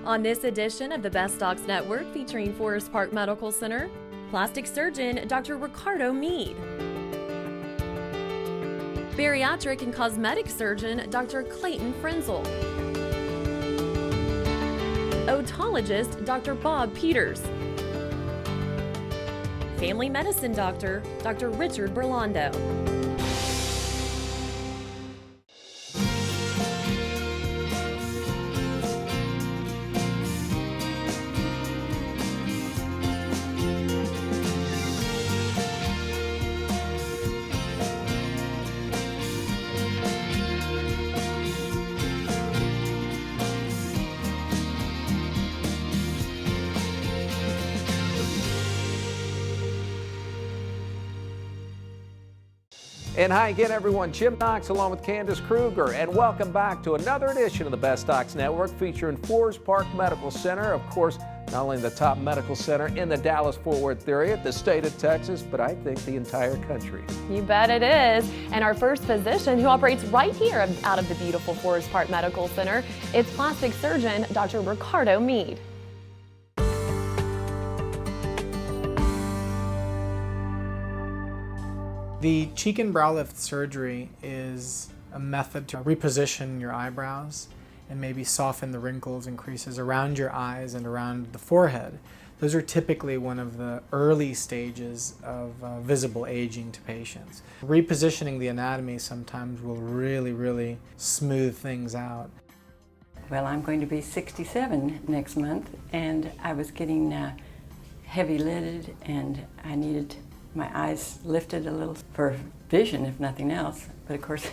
On this edition of the Best Docs Network featuring Forest Park Medical Center, plastic surgeon Dr. Ricardo Meade, bariatric and cosmetic surgeon Dr. Clayton Frenzel, otologist Dr. Bob Peters, family medicine doctor Dr. Richard Berlando. And hi again, everyone. Jim Knox along with Candace Kruger, and welcome back to another edition of the Best Docs Network featuring Forest Park Medical Center. Of course, not only the top medical center in the Dallas-Fort Worth area, the state of Texas, but I think the entire country. You bet it is. And our first physician who operates right here out of the beautiful Forest Park Medical Center, it's plastic surgeon Dr. Ricardo Meade. The cheek and brow lift surgery is a method to reposition your eyebrows and maybe soften the wrinkles and creases around your eyes and around the forehead. Those are typically one of the early stages of visible aging to patients. Repositioning the anatomy sometimes will really smooth things out. Well, I'm going to be 67 next month, and I was getting heavy-lidded, and I needed my eyes lifted a little for vision, if nothing else. But of course,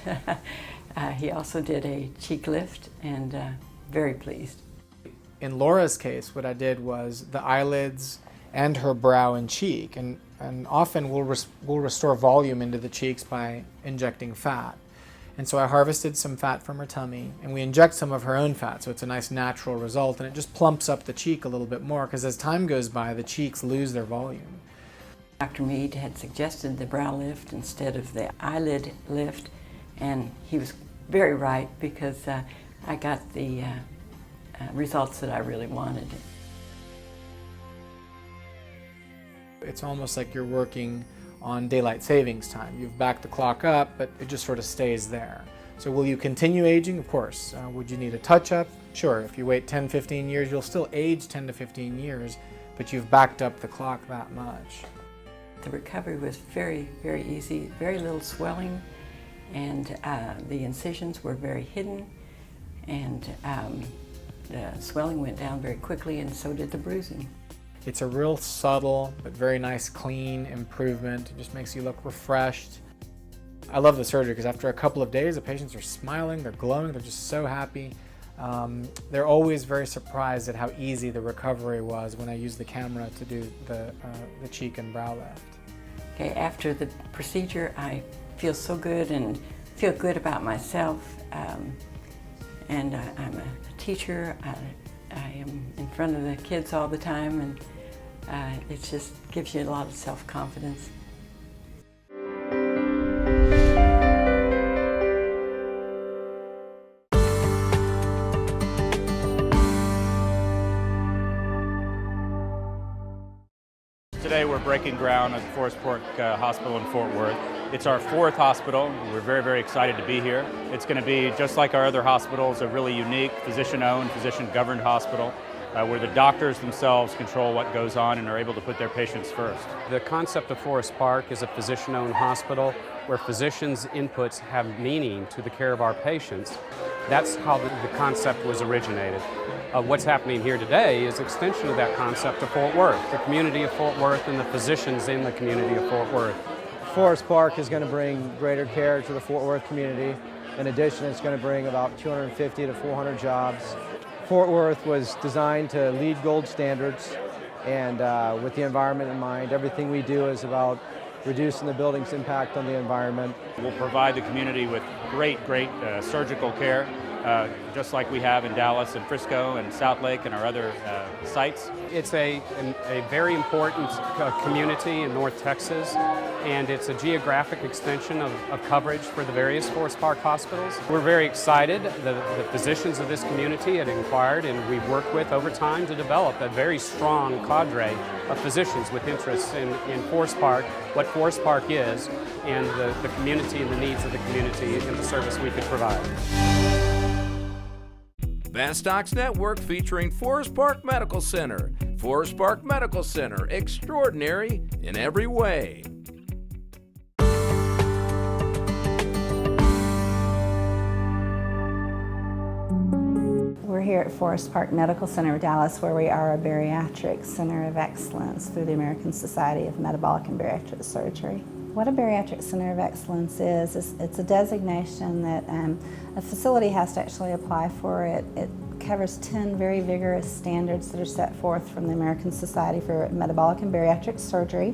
he also did a cheek lift, and very pleased. In Laura's case, what I did was the eyelids and her brow and cheek, and often we'll restore volume into the cheeks by injecting fat. And so I harvested some fat from her tummy, and we inject some of her own fat, so it's a nice natural result, and it just plumps up the cheek a little bit more, because as time goes by, the cheeks lose their volume. Dr. Meade had suggested the brow lift instead of the eyelid lift, and he was very right, because I got the results that I really wanted. It's almost like you're working on daylight savings time. You've backed the clock up, but it just sort of stays there. So will you continue aging? Of course. Would you need a touch-up? Sure. If you wait 10, 15 years, you'll still age 10 to 15 years, but you've backed up the clock that much. The recovery was very easy, very little swelling, and the incisions were very hidden, and the swelling went down very quickly, and so did the bruising. It's a real subtle but very nice clean improvement. It just makes you look refreshed. I love the surgery because after a couple of days the patients are smiling, they're glowing, they're just so happy. They're always very surprised at how easy the recovery was when I used the camera to do the cheek and brow lift. Okay, after the procedure, I feel so good and feel good about myself. And I'm a teacher. I am in front of the kids all the time, and it just gives you a lot of self-confidence. Today we're breaking ground at the Forest Park Hospital in Fort Worth. It's our 4th hospital. We're very excited to be here. It's going to be, just like our other hospitals, a really unique physician-owned, physician-governed hospital where the doctors themselves control what goes on and are able to put their patients first. The concept of Forest Park is a physician-owned hospital where physicians' inputs have meaning to the care of our patients. That's how the concept was originated. What's happening here today is extension of that concept to Fort Worth, the community of Fort Worth and the physicians in the community of Fort Worth. Forest Park is going to bring greater care to the Fort Worth community. In addition, it's going to bring about 250 to 400 jobs. Fort Worth was designed to lead gold standards, and with the environment in mind, everything we do is about reducing the building's impact on the environment. We'll provide the community with great surgical care. just like we have in Dallas and Frisco and Southlake and our other sites. It's a very important community in North Texas, and it's a geographic extension of coverage for the various Forest Park hospitals. We're very excited. The physicians of this community had inquired, and we've worked with over time to develop a very strong cadre of physicians with interests in Forest Park, what Forest Park is, and the community and the needs of the community and the service we could provide. Best Docs Network featuring Forest Park Medical Center. Forest Park Medical Center, extraordinary in every way. We're here at Forest Park Medical Center of Dallas, where we are a bariatric center of excellence through the American Society of Metabolic and Bariatric Surgery. What a bariatric center of excellence is it's a designation that a facility has to actually apply for. It covers 10 very vigorous standards that are set forth from the American Society for Metabolic and Bariatric Surgery,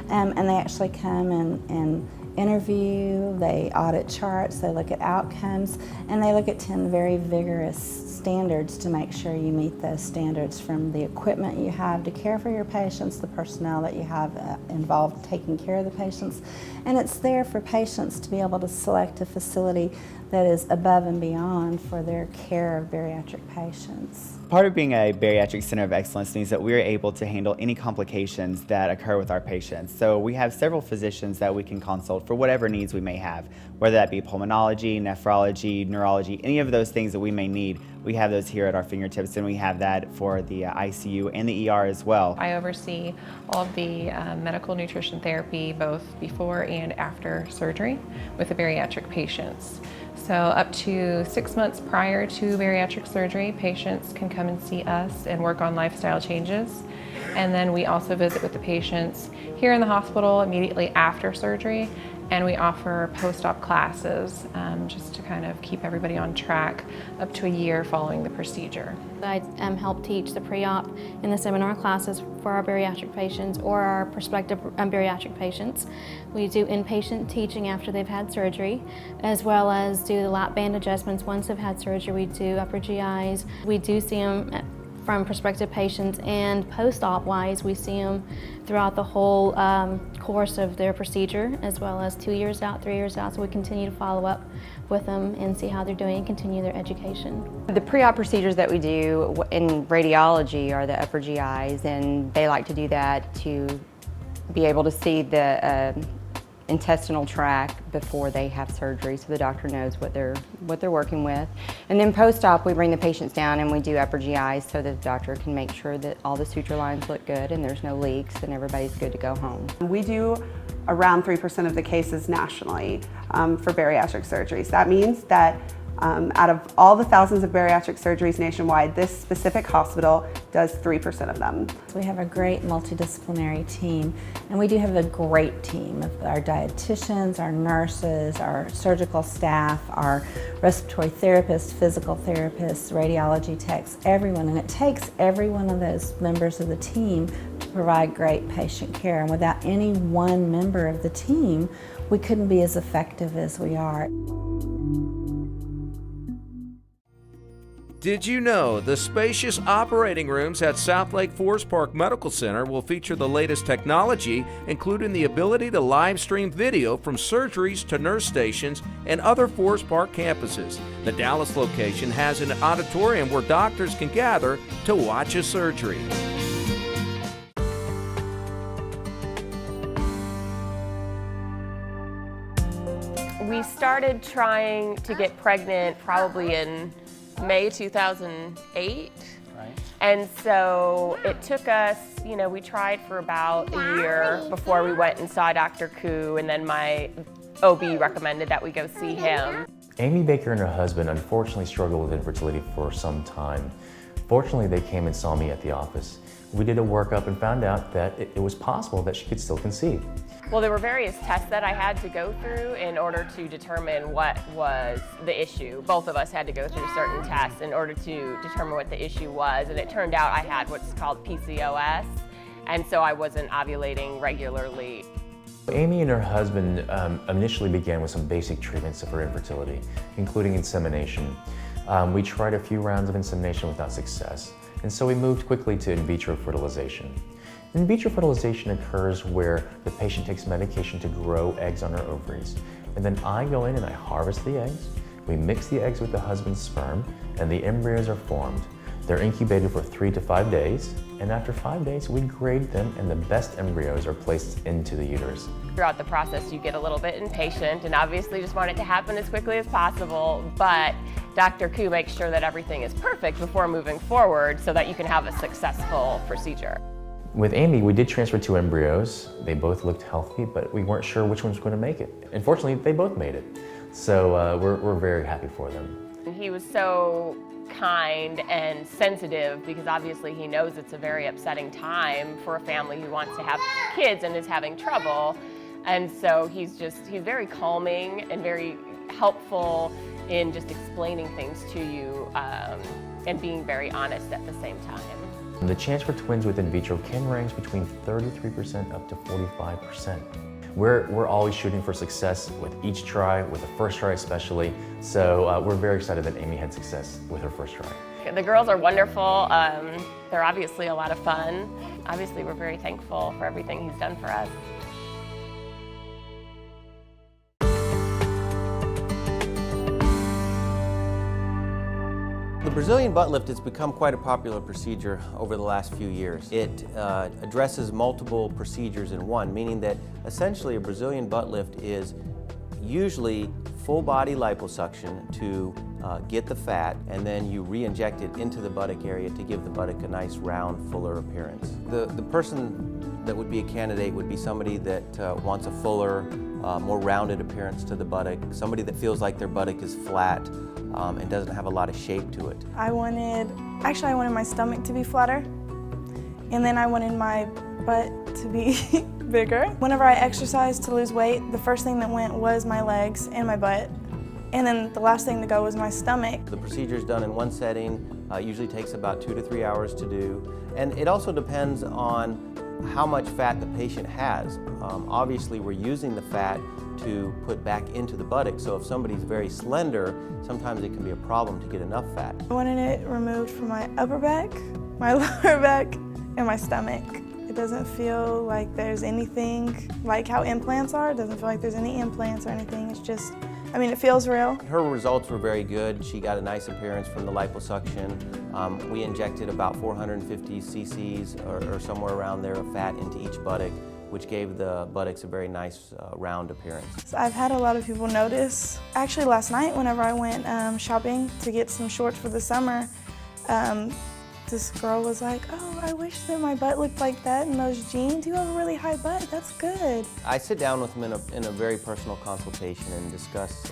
and they actually come and interview, they audit charts, they look at outcomes, and they look at 10 very vigorous standards to make sure you meet those standards, from the equipment you have to care for your patients, the personnel that you have involved taking care of the patients. And it's there for patients to be able to select a facility that is above and beyond for their care of bariatric patients. Part of being a bariatric center of excellence means that we're able to handle any complications that occur with our patients. So we have several physicians that we can consult for whatever needs we may have, whether that be pulmonology, nephrology, neurology, any of those things that we may need. We have those here at our fingertips, and we have that for the ICU and the ER as well. I oversee all of the medical nutrition therapy both before and after surgery with the bariatric patients. So up to 6 months prior to bariatric surgery, patients can come and see us and work on lifestyle changes. And then we also visit with the patients here in the hospital immediately after surgery, and we offer post-op classes just to kind of keep everybody on track up to a year following the procedure. I help teach the pre-op in the seminar classes for our bariatric patients or our prospective bariatric patients. We do inpatient teaching after they've had surgery, as well as do the lap band adjustments once they've had surgery. We do upper GIs. We do see them from prospective patients, and post-op wise, we see them throughout the whole course of their procedure, as well as 2 years out, 3 years out. So we continue to follow up with them and see how they're doing and continue their education. The pre-op procedures that we do in radiology are the upper GIs, and they like to do that to be able to see the intestinal tract before they have surgery, so the doctor knows what they're working with. And then post-op, we bring the patients down and we do upper GIs so that the doctor can make sure that all the suture lines look good and there's no leaks and everybody's good to go home. We do around 3% of the cases nationally for bariatric surgeries. That means that out of all the thousands of bariatric surgeries nationwide, this specific hospital does 3% of them. We have a great multidisciplinary team, and we do have a great team of our dietitians, our nurses, our surgical staff, our respiratory therapists, physical therapists, radiology techs, everyone. And it takes every one of those members of the team to provide great patient care. And without any one member of the team, we couldn't be as effective as we are. Did you know the spacious operating rooms at Southlake Forest Park Medical Center will feature the latest technology, including the ability to live stream video from surgeries to nurse stations and other Forest Park campuses? The Dallas location has an auditorium where doctors can gather to watch a surgery. We started trying to get pregnant probably in May 2008. Right. And so it took us, we tried for about a year before we went and saw Dr. Koo, and then my OB recommended that we go see him. Amy Baker and her husband unfortunately struggled with infertility for some time. Fortunately, they came and saw me at the office. We did a workup and found out that it was possible that she could still conceive. Well, there were various tests that I had to go through in order to determine what was the issue. Both of us had to go through certain tests in order to determine what the issue was, and it turned out I had what's called PCOS, and so I wasn't ovulating regularly. Amy and her husband initially began with some basic treatments for infertility, including insemination. We tried a few rounds of insemination without success, and so we moved quickly to in vitro fertilization. In vitro fertilization occurs where the patient takes medication to grow eggs on her ovaries, and then I go in and I harvest the eggs. We mix the eggs with the husband's sperm, and the embryos are formed. They're incubated for 3 to 5 days, and after 5 days, we grade them, and the best embryos are placed into the uterus. Throughout the process, you get a little bit impatient and obviously just want it to happen as quickly as possible, but Dr. Koo makes sure that everything is perfect before moving forward so that you can have a successful procedure. With Amy, we did transfer 2 embryos. They both looked healthy, but we weren't sure which one's going to make it. Unfortunately, they both made it, so we're very happy for them. He was so kind and sensitive because obviously he knows it's a very upsetting time for a family who wants to have kids and is having trouble. And so he's very calming and very helpful in just explaining things to you and being very honest at the same time. The chance for twins with in vitro can range between 33% up to 45%. We're always shooting for success with each try, with the first try especially, so we're very excited that Amy had success with her first try. The girls are wonderful. They're obviously a lot of fun. Obviously, we're very thankful for everything he's done for us. The Brazilian butt lift has become quite a popular procedure over the last few years. It addresses multiple procedures in one, meaning that essentially a Brazilian butt lift is usually full body liposuction to get the fat, and then you re-inject it into the buttock area to give the buttock a nice round, fuller appearance. The person that would be a candidate would be somebody that wants a fuller, more rounded appearance to the buttock, somebody that feels like their buttock is flat and doesn't have a lot of shape to it. I wanted my stomach to be flatter, and then I wanted my butt to be bigger. Whenever I exercised to lose weight, the first thing that went was my legs and my butt, and then the last thing to go was my stomach. The procedure is done in one setting, usually takes about 2 to 3 hours to do, and it also depends on how much fat the patient has. Obviously, we're using the fat to put back into the buttock, so if somebody's very slender, sometimes it can be a problem to get enough fat. I wanted it removed from my upper back, my lower back, and my stomach. It doesn't feel like there's anything like how implants are. It doesn't feel like there's any implants or anything. It's just, it feels real. Her results were very good. She got a nice appearance from the liposuction. We injected about 450 cc's or somewhere around there of fat into each buttock, which gave the buttocks a very nice round appearance. So I've had a lot of people notice. Actually last night whenever I went shopping to get some shorts for the summer, this girl was like, "Oh, I wish that my butt looked like that in those jeans. You have a really high butt, that's good." I sit down with them in a very personal consultation and discuss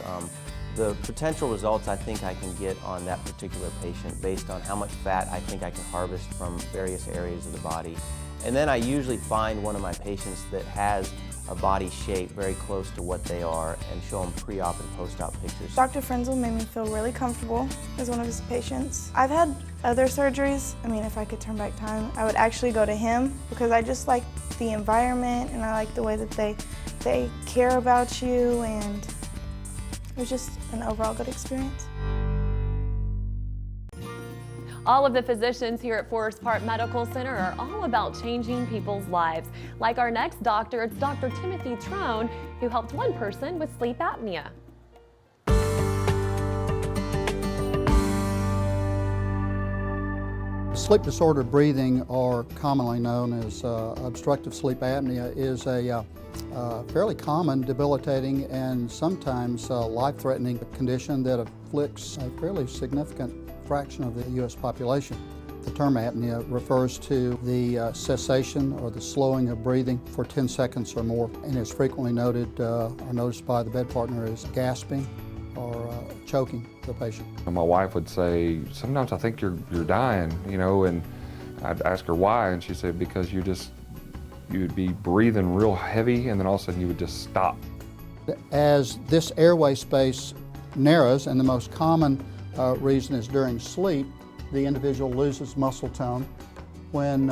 the potential results I think I can get on that particular patient based on how much fat I think I can harvest from various areas of the body. And then I usually find one of my patients that has a body shape very close to what they are and show them pre-op and post-op pictures. Dr. Frenzel made me feel really comfortable as one of his patients. I've had other surgeries. If I could turn back time, I would actually go to him because I just like the environment and I like the way that they care about you, and it was just an overall good experience. All of the physicians here at Forest Park Medical Center are all about changing people's lives. Like our next doctor, it's Dr. Timothy Trone, who helped one person with sleep apnea. Sleep disordered breathing, or commonly known as obstructive sleep apnea, is a fairly common, debilitating, and sometimes life-threatening condition that afflicts a fairly significant fraction of the U.S. population. The term apnea refers to the cessation or the slowing of breathing for 10 seconds or more, and is frequently noted or noticed by the bed partner as gasping or choking the patient. My wife would say, "Sometimes I think you're dying," and I'd ask her why, and she said, "Because you'd be breathing real heavy, and then all of a sudden you would just stop." As this airway space narrows, and the most common reason is during sleep, the individual loses muscle tone. When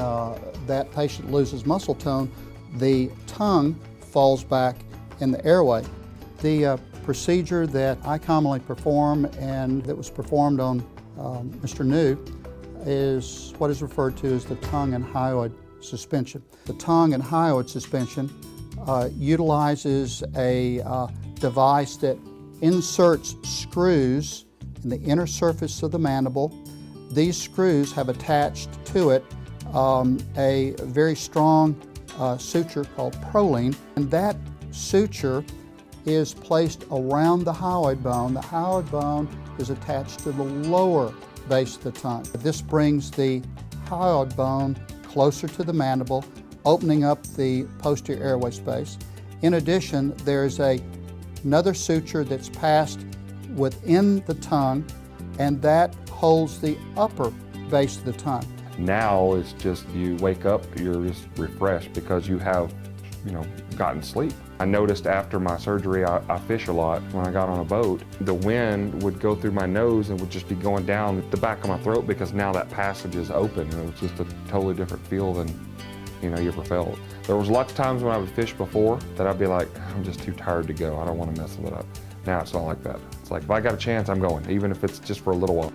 that patient loses muscle tone, the tongue falls back in the airway. The procedure that I commonly perform and that was performed on Mr. New is what is referred to as the tongue and hyoid suspension. The tongue and hyoid suspension utilizes a device that inserts screws in the inner surface of the mandible. These screws have attached to it a very strong suture called proline, and that suture is placed around the hyoid bone. The hyoid bone is attached to the lower base of the tongue. This brings the hyoid bone closer to the mandible, opening up the posterior airway space. In addition, there's another suture that's passed within the tongue, and that holds the upper base of the tongue. Now it's just you wake up, you're just refreshed because you have, gotten sleep. I noticed after my surgery, I fish a lot. When I got on a boat, the wind would go through my nose and would just be going down the back of my throat because now that passage is open, and it was just a totally different feel than you ever felt. There was lots of times when I would fish before that I'd be like, I'm just too tired to go. I don't want to mess it up. Now it's not like that. It's like, if I got a chance, I'm going, even if it's just for a little while.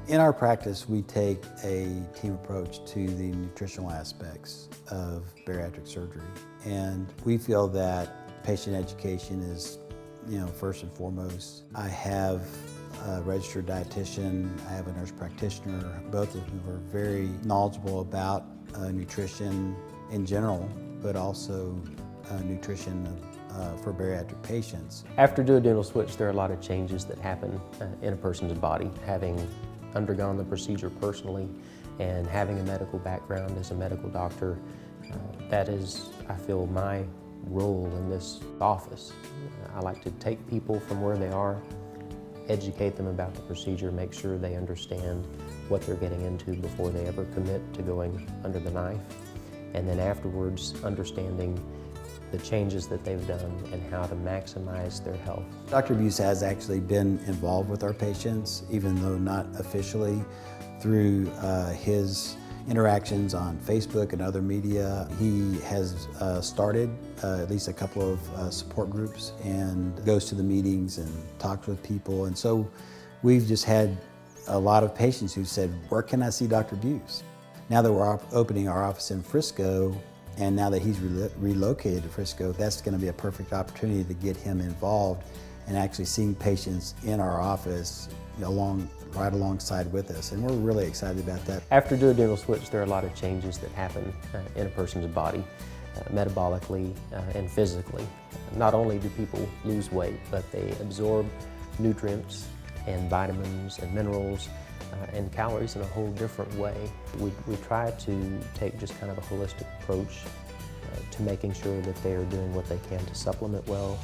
In our practice, we take a team approach to the nutritional aspects of bariatric surgery. And we feel that patient education is, first and foremost. I have a registered dietitian, I have a nurse practitioner, both of whom are very knowledgeable about nutrition in general, but also nutrition for bariatric patients. After duodenal switch, there are a lot of changes that happen in a person's body. Having undergone the procedure personally and having a medical background as a medical doctor, that is, I feel, my role in this office. I like to take people from where they are, educate them about the procedure, make sure they understand what they're getting into before they ever commit to going under the knife, and then afterwards understanding the changes that they've done and how to maximize their health. Dr. Buse has actually been involved with our patients, even though not officially, through his interactions on Facebook and other media. He has started at least a couple of support groups and goes to the meetings and talks with people. And so we've just had a lot of patients who said, where can I see Dr. Buse? Now that we're opening our office in Frisco, and now that he's relocated to Frisco, that's going to be a perfect opportunity to get him involved and actually seeing patients in our office right alongside with us. And we're really excited about that. After duodenal switch, there are a lot of changes that happen in a person's body, metabolically and physically. Not only do people lose weight, but they absorb nutrients and vitamins and minerals and calories in a whole different way. We try to take just kind of a holistic approach to making sure that they are doing what they can to supplement well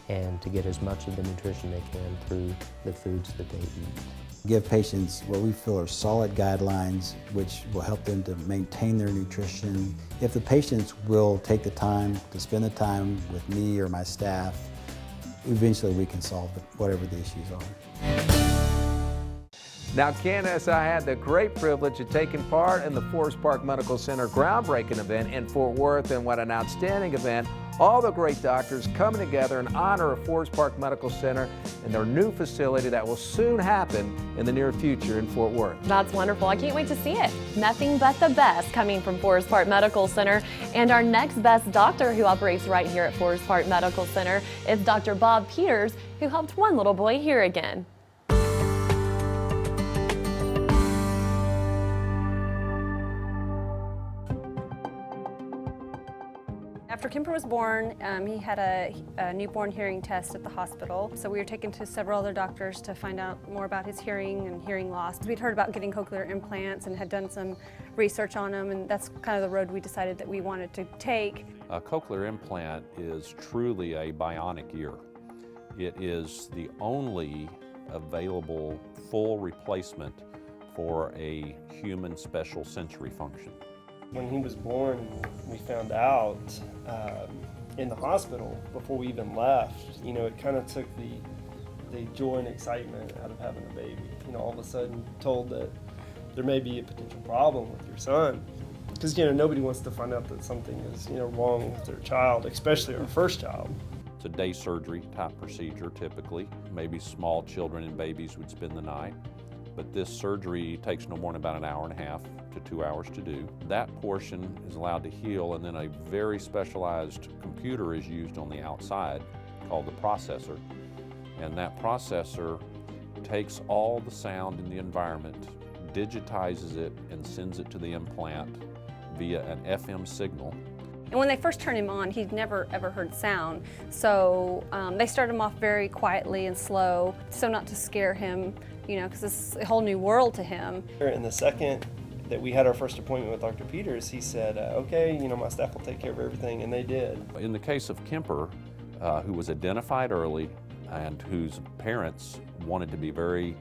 and to get as much of the nutrition they can through the foods that they eat. Give patients what we feel are solid guidelines which will help them to maintain their nutrition. If the patients will take the time to spend the time with me or my staff, eventually we can solve whatever the issues are. Now, Candace, I had the great privilege of taking part in the Forest Park Medical Center groundbreaking event in Fort Worth, and what an outstanding event. All the great doctors coming together in honor of Forest Park Medical Center and their new facility that will soon happen in the near future in Fort Worth. That's wonderful. I can't wait to see it. Nothing but the best coming from Forest Park Medical Center. And our next best doctor who operates right here at Forest Park Medical Center is Dr. Bob Peters, who helped one little boy hear again. After Kemper was born, he had a newborn hearing test at the hospital. So we were taken to several other doctors to find out more about his hearing and hearing loss. We'd heard about getting cochlear implants and had done some research on them, and that's kind of the road we decided that we wanted to take. A cochlear implant is truly a bionic ear. It is the only available full replacement for a human special sensory function. When he was born, we found out in the hospital before we even left. You know, it kind of took the the joy and excitement out of having a baby. You know, all of a sudden told that there may be a potential problem with your son. Because, you know, nobody wants to find out that something is, you know, wrong with their child, especially our first child. It's a day surgery type procedure typically. Maybe small children and babies would spend the night. But this surgery takes no more than about an hour and a half to 2 hours to do. That portion is allowed to heal, and then a very specialized computer is used on the outside called the processor. And that processor takes all the sound in the environment, digitizes it, and sends it to the implant via an FM signal. And when they first turned him on, he'd never ever heard sound. So they started him off very quietly and slow, so not to scare him, you know, because it's a whole new world to him. And the second that we had our first appointment with Dr. Peters, he said, okay, you know, my staff will take care of everything, and they did. In the case of Kemper, who was identified early and whose parents wanted to be very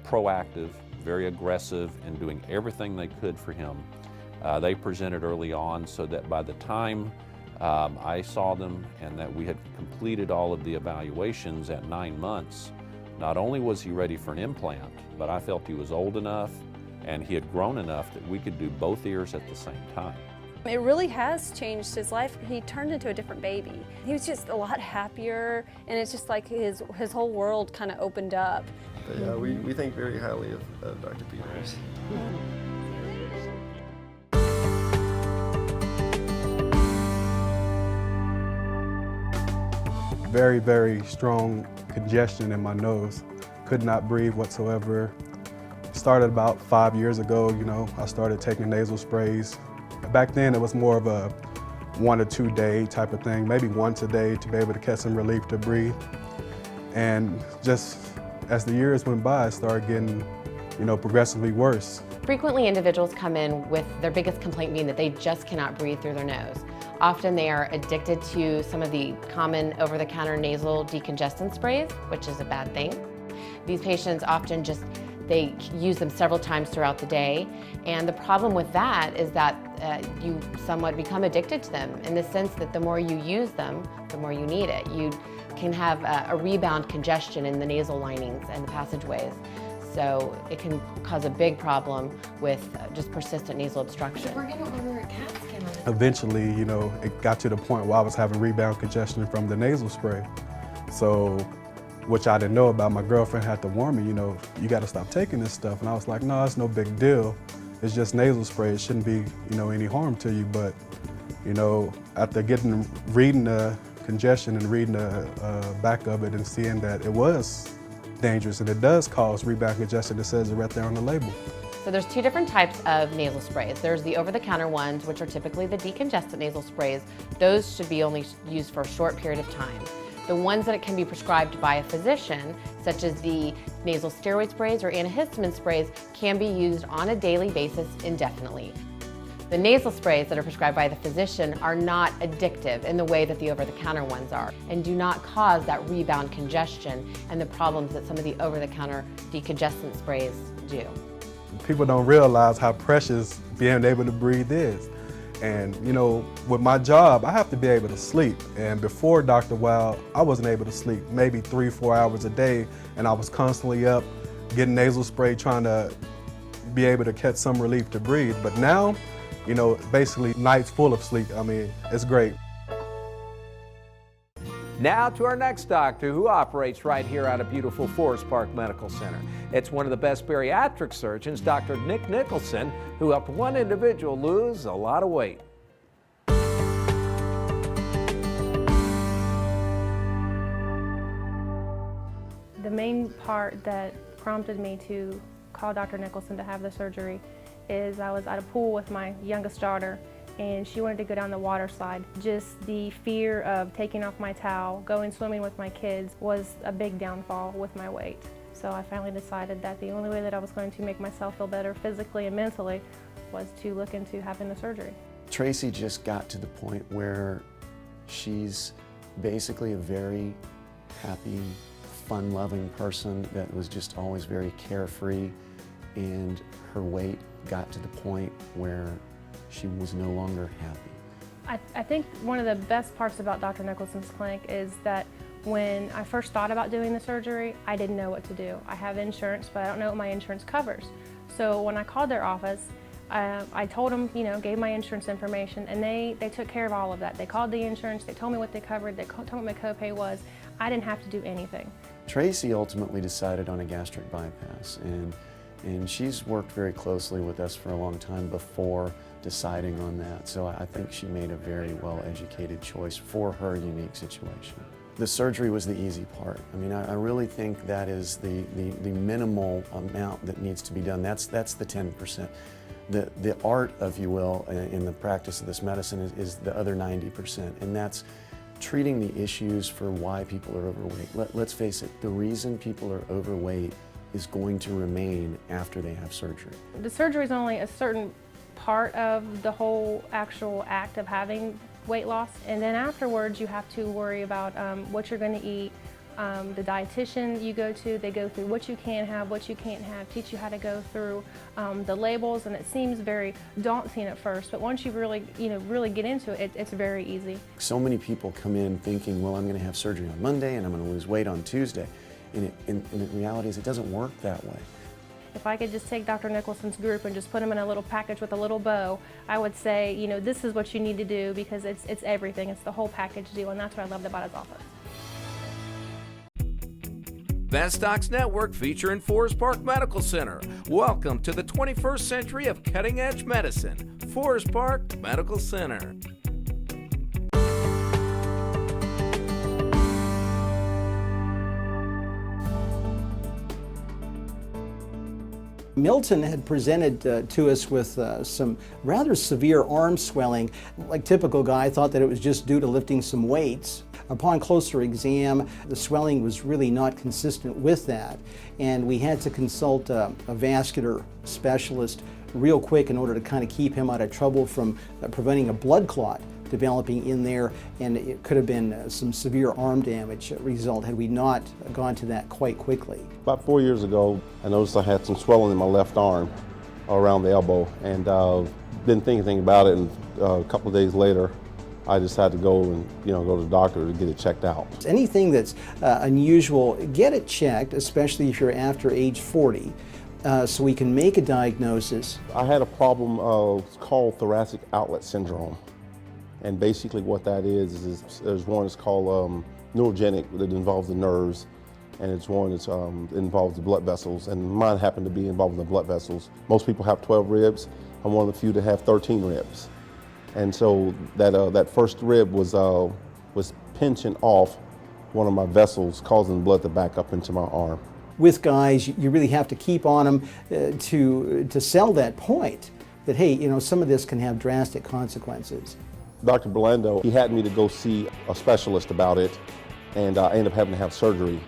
proactive, very aggressive in doing everything they could for him, they presented early on so that by the time I saw them and that we had completed all of the evaluations at 9 months, not only was he ready for an implant, but I felt he was old enough and he had grown enough that we could do both ears at the same time. It really has changed his life. He turned into a different baby. He was just a lot happier, and it's just like his whole world kind of opened up. But yeah, we think very highly of Dr. Peters. Very, very strong congestion in my nose. Could not breathe whatsoever. Started about 5 years ago, you know, I started taking nasal sprays. Back then it was more of a 1 or 2 day type of thing, maybe once a day to be able to get some relief to breathe. And just as the years went by, it started getting, you know, progressively worse. Frequently individuals come in with their biggest complaint being that they just cannot breathe through their nose. Often they are addicted to some of the common over-the-counter nasal decongestant sprays, which is a bad thing. These patients often they use them several times throughout the day, and the problem with that is that you somewhat become addicted to them in the sense that the more you use them, the more you need it. You can have a rebound congestion in the nasal linings and the passageways. So it can cause a big problem with just persistent nasal obstruction. We're going to order a CAT scan on it. Eventually, you know, it got to the point where I was having rebound congestion from the nasal spray. So, which I didn't know about, my girlfriend had to warn me, you know, you got to stop taking this stuff. And I was like, no, it's no big deal. It's just nasal spray. It shouldn't be, you know, any harm to you. But, you know, after reading the congestion and reading the back of it and seeing that it was dangerous and it does cause rebound congestion, it says it right there on the label. So there's two different types of nasal sprays. There's the over-the-counter ones, which are typically the decongestant nasal sprays. Those should be only used for a short period of time. The ones that can be prescribed by a physician, such as the nasal steroid sprays or antihistamine sprays, can be used on a daily basis indefinitely. The nasal sprays that are prescribed by the physician are not addictive in the way that the over-the-counter ones are and do not cause that rebound congestion and the problems that some of the over-the-counter decongestant sprays do. People don't realize how precious being able to breathe is. And you know, with my job, I have to be able to sleep. And before Dr. Wild, I wasn't able to sleep maybe 3-4 hours a day, and I was constantly up getting nasal spray trying to be able to catch some relief to breathe. But now, you know, basically nights full of sleep. I mean, it's great. Now to our next doctor who operates right here out of beautiful Forest Park Medical Center. It's one of the best bariatric surgeons, Dr. Nicholson, who helped one individual lose a lot of weight. The main part that prompted me to call Dr. Nicholson to have the surgery is I was at a pool with my youngest daughter, and she wanted to go down the water slide. Just the fear of taking off my towel, going swimming with my kids was a big downfall with my weight. So I finally decided that the only way that I was going to make myself feel better physically and mentally was to look into having the surgery. Tracy just got to the point where she's basically a very happy, fun-loving person that was just always very carefree, and her weight got to the point where she was no longer happy. I think one of the best parts about Dr. Nicholson's clinic is that When I first thought about doing the surgery, I didn't know what to do. I have insurance, but I don't know what my insurance covers. So when I called their office, I told them, gave my insurance information, and they took care of all of that. They called the insurance, they told me what they covered, they told me what my copay was. I didn't have to do anything. Tracy ultimately decided on a gastric bypass, and she's worked very closely with us for a long time before deciding on that. So I think she made a very well-educated choice for her unique situation. The surgery was the easy part. I mean, I really think that is the minimal amount that needs to be done. That's the 10%. The art, if you will, in the practice of this medicine is the other 90%, and that's treating the issues for why people are overweight. Let's face it, the reason people are overweight is going to remain after they have surgery. The surgery is only a certain part of the whole actual act of having weight loss, and then afterwards you have to worry about what you're going to eat. The dietitian you go to, they go through what you can have, what you can't have, teach you how to go through the labels, and it seems very daunting at first, but once you really get into it, it's very easy. So many people come in thinking, well, I'm going to have surgery on Monday and I'm going to lose weight on Tuesday, and the reality is it doesn't work that way. If I could just take Dr. Nicholson's group and just put them in a little package with a little bow, I would say, this is what you need to do, because it's everything. It's the whole package deal, and that's what I loved about his office. Best Docs Network featuring Forest Park Medical Center. Welcome to the 21st century of cutting-edge medicine. Forest Park Medical Center. Milton had presented to us with some rather severe arm swelling. Like typical guy, thought that it was just due to lifting some weights. Upon closer exam, the swelling was really not consistent with that, and we had to consult a vascular specialist real quick in order to kind of keep him out of trouble from preventing a blood clot developing in there, and it could have been some severe arm damage result had we not gone to that quite quickly. About 4 years ago, I noticed I had some swelling in my left arm around the elbow, and didn't think anything about it, and a couple of days later I decided to go and go to the doctor to get it checked out. Anything that's unusual, get it checked, especially if you're after age 40. So we can make a diagnosis. I had a problem called thoracic outlet syndrome. And basically what that is there's one that's called neurogenic, that involves the nerves, and it's one that's involves the blood vessels, and mine happened to be involved in the blood vessels. Most people have 12 ribs. I'm one of the few that have 13 ribs. And so that first rib was pinching off one of my vessels, causing blood to back up into my arm. With guys, you really have to keep on them to sell that point that, hey, some of this can have drastic consequences. Dr. Berlando, he had me to go see a specialist about it, and I ended up having to have surgery.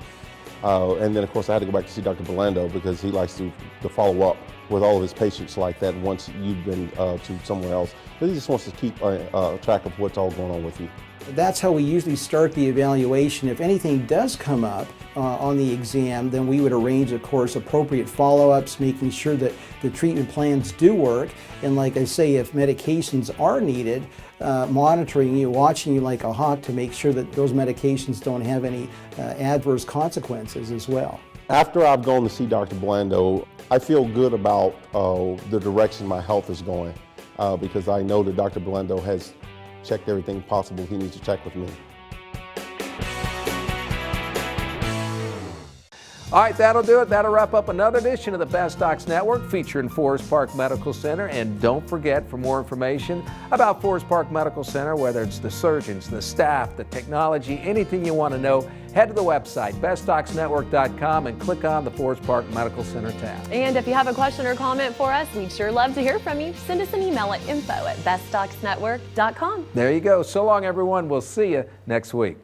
And then, of course, I had to go back to see Dr. Berlando because he likes to follow up with all of his patients like that once you've been to somewhere else. But he just wants to keep track of what's all going on with you. That's how we usually start the evaluation. If anything does come up on the exam, then we would arrange, of course, appropriate follow-ups, making sure that the treatment plans do work. And like I say, if medications are needed, monitoring you, watching you like a hawk to make sure that those medications don't have any adverse consequences as well. After I've gone to see Dr. Berlando, I feel good about the direction my health is going because I know that Dr. Berlando has checked everything possible he needs to check with me. All right, that'll do it. That'll wrap up another edition of the Best Docs Network featuring Forest Park Medical Center. And don't forget, for more information about Forest Park Medical Center, whether it's the surgeons, the staff, the technology, anything you want to know, head to the website, bestdocsnetwork.com, and click on the Forest Park Medical Center tab. And if you have a question or comment for us, we'd sure love to hear from you. Send us an email at info@bestdocsnetwork.com. There you go. So long, everyone. We'll see you next week.